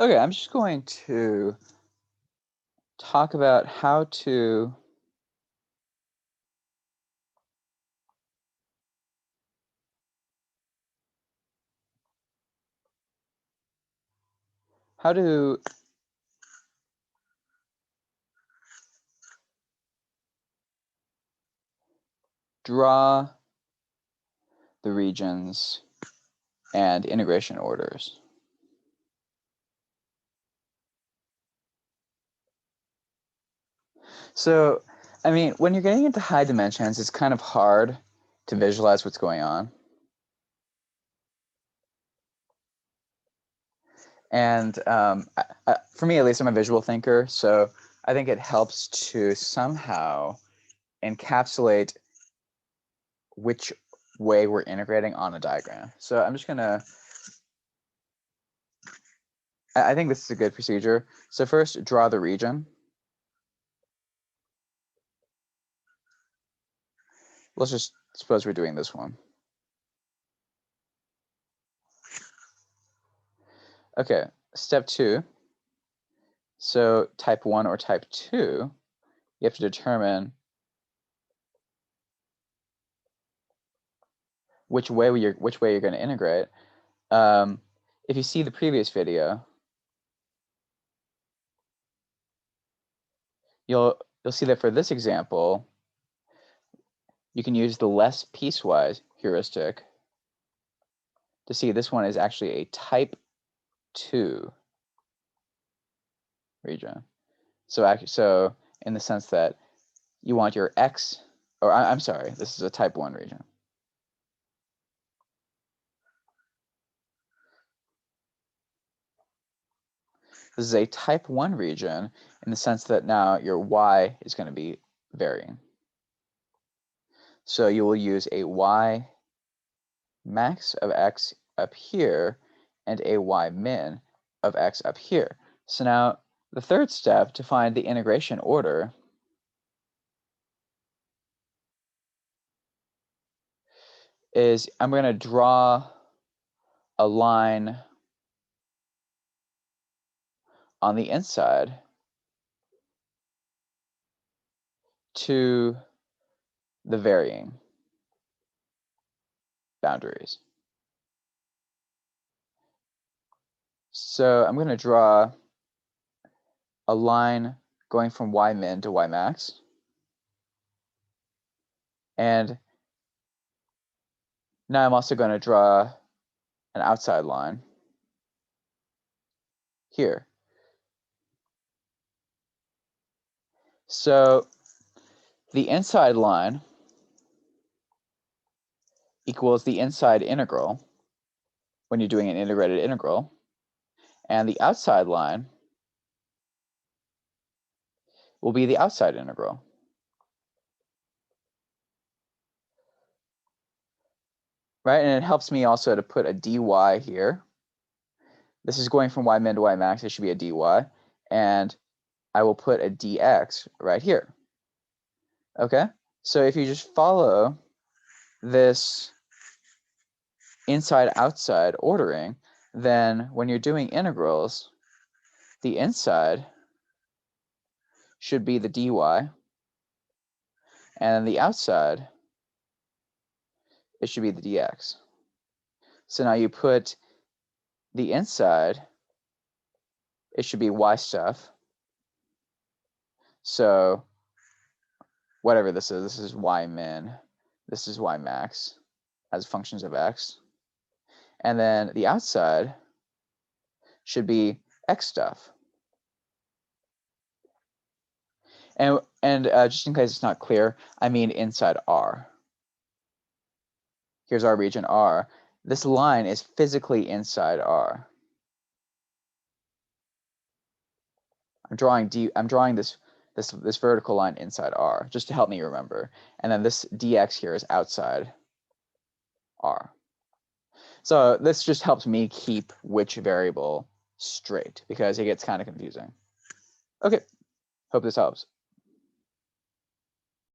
Okay, I'm just going to talk about how to draw the regions and integration orders. So, I mean, when you're getting into high dimensions, it's kind of hard to visualize what's going on. And for me, at least, I'm a visual thinker, so I think it helps to somehow encapsulate which way we're integrating on a diagram. So I'm just going to, I think this is a good procedure. So first, draw the region. Let's just suppose we're doing this one. Okay, step 2. So type 1 or type 2, you have to determine which way you're going to integrate. If you see the previous video, you'll see that for this example, you can use the less piecewise heuristic to see this one is actually a type 2 region. So in the sense that you want your x, or I'm sorry, this is a type 1 region. This is a type 1 region in the sense that now your y is going to be varying. So you will use a y max of x up here and a y min of x up here. So now the third step to find the integration order is I'm going to draw a line on the inside to the varying boundaries. So I'm going to draw a line going from y min to y max. And now I'm also going to draw an outside line here. So the inside line equals the inside integral when you're doing an integrated integral. And the outside line will be the outside integral. Right, and it helps me also to put a dy here. This is going from y min to y max, it should be a dy. And I will put a dx right here. Okay, so if you just follow this inside-outside ordering, then when you're doing integrals, the inside should be the dy, and the outside, it should be the dx. So now you put the inside, it should be y stuff. So whatever this is y min, this is y max as functions of x. And then the outside should be x stuff. And just in case it's not clear, I mean inside R. Here's our region R. This line is physically inside R. I'm drawing this vertical line inside R, just to help me remember. And then this dx here is outside R. So this just helps me keep which variable straight, because it gets kind of confusing. Okay, hope this helps.